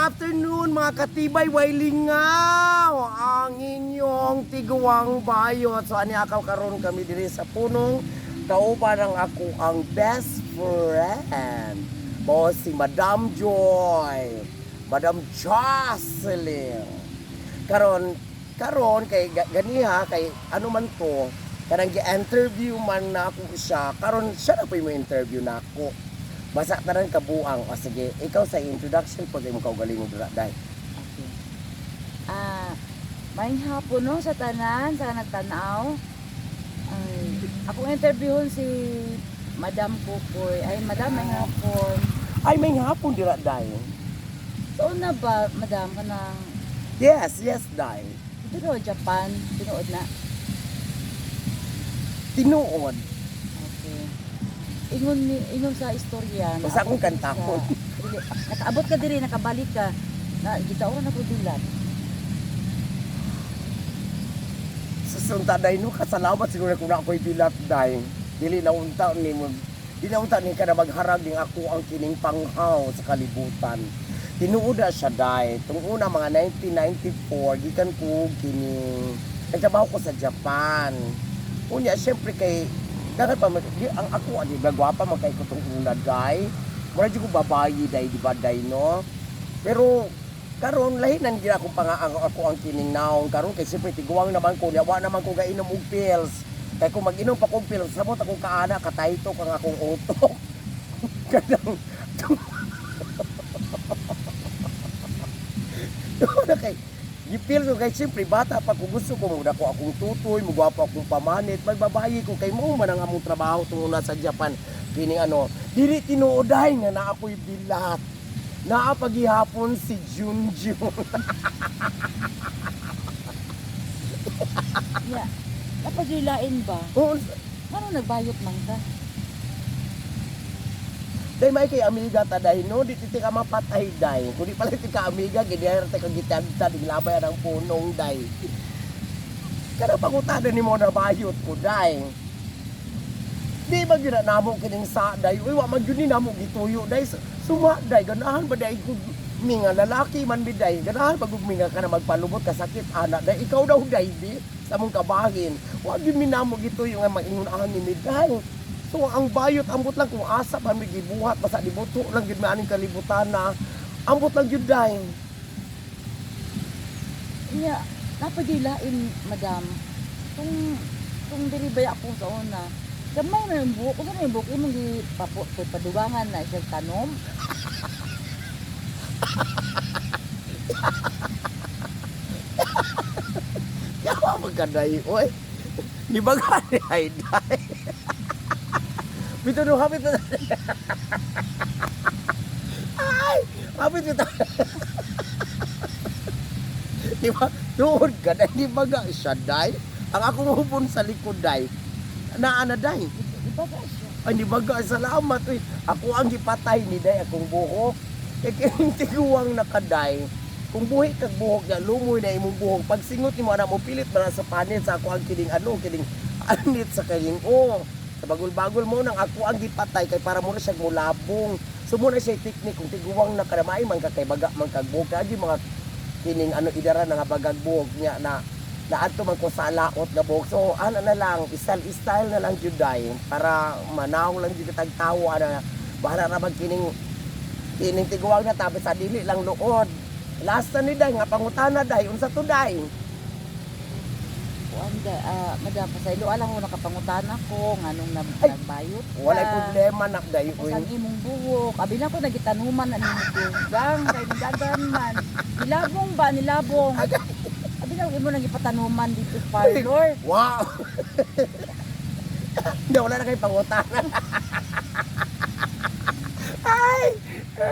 afternoon mga katibay wailingaw ang inyong tiguang bayot. So ani akaw karon kami diri sa punong kauban ang ako ang best friend. Mo si Madam Joy, Madam Jocelyn. Karon kay ganiha kay ano man to, kanang gi-interview man na ako siya. Karon siya na po yung interview na ako. Basa tanan kabuang. O sige, ikaw sa introduction pag mo kaugaling mo dira dai. Okay. Maayong hapon no sa tanan, sa nagtanaw. Ako interviewon si Madam Kukoy. Ay, Madam, maayong hapon. Ay may hapon dira dai. So na ba, Madam, kanang Yes, dai. dito Japan, tinuod na. Tinuod. Okay. Ingon sa istorya. Basta akong kantahon. Nakaabot ka diri, nakabalik ka. Na gitaon na ko dilat. Susunta dai no kasalamat siguro kung ako'y bilat dai. Dili na unta ni mo. Dili na unta ni kada magharag ning ako ang kining panghaw sa kalibutan. Tinuod na siya dai. Tung una mga 1994 gikan ko kining nagtrabaho ko sa Japan. Unya syempre kay dapat pa ang ako adi gagwapa man kay ko tong una dai. Mura jud ko babayi dai di ba dai no. Pero karon lahi nang gina ko pa nga ako ang kining naong karon kay siyempre tiguang naman ko wa naman ko gainom og pills. Kay kung mag-inom pa kong pills sabot akong kaana katayto kang akong utok. Kadang kay gipil ko kay siyempre bata pa ko gusto ko muna ko akong tutoy, mugwapo akong pamanit, magbabayi ko kay mo man ang among trabaho tungod sa Japan. Kining ano, dili tinuoday nga naa ko'y bilat. Naa paghihapon si Junjun. Yeah. Napaghilain ba? Oo, Ano nagbayot man ka? day may kay amiga ta day no, di ti ka mapatay day. Kung di pala ti ka amiga, gidiyar ta kang gitagta, di labay ang punong day. Kada pangutada ni mo na bayot ko day. Di ba gina namo kining sa day, uy wa man gyud ni namo gituyo day. Suma day ganahan ba day ko minga lalaki man biday. Ganahan pag minga ka na magpalubot ka sakit ana day. Ikaw daw day di sa mong kabahin. Wa gyud mi namo gituyo nga maingon ani mi day. So ang bayot ambot lang kung asa pa mi gibuhat basta dibuto lang gid maaning kalibutan na ambot lang gyud day. Yeah. Napaghilain, Madam. Kung diri ba ako sa una. Gamay na yung buhok. Kung ano yung buhok, imong padugangan na siya tanom. Yawa magkaday oy. Di ba gani ay day. Bito no hapit na. Ay, hapit ito. Di ba? Tuod ka na, di ba ga siya, day? Ang akong hubon sa likod, day. Naana, day. Di ba ka siya? Ay, di ba ga, salamat, uy. Ako ang gipatay ni day, akong buhok. E kining tiguang nakaday. Kung buhi kag buhok niya, lumoy na imong buhok. Pag singot ni mo, ana mo, pilit ba na sa panit sa ako ang kining anit sa kining, sa bagol-bagol mo nang ako ang gipatay kay para mo na siya mulabong. So muna siya teknik kung tiguang nakaramay man ka kay baga man kag buhok lagi mga kining idara na nga bagag buhok niya na adto man ko sa laot nga buhok. So ano na lang style na lang juday para manaw lang jud tag tawo ana bahala ra mag kining tiguang na tapos sa dili lang luod. Last na ni day nga pangutana day unsa to day? Madam, pasaylo alang mo nakapangutana ko nganong nagbayot ka. Walay problema nak day Kung saan imong buhok. Abi na ko nagitanuman na nimo dugang kay nagagan man. Nilabong. Abi na imo nagipatanuman dito sa parlor. Wow. Hindi wala na kay pangutana. Ay,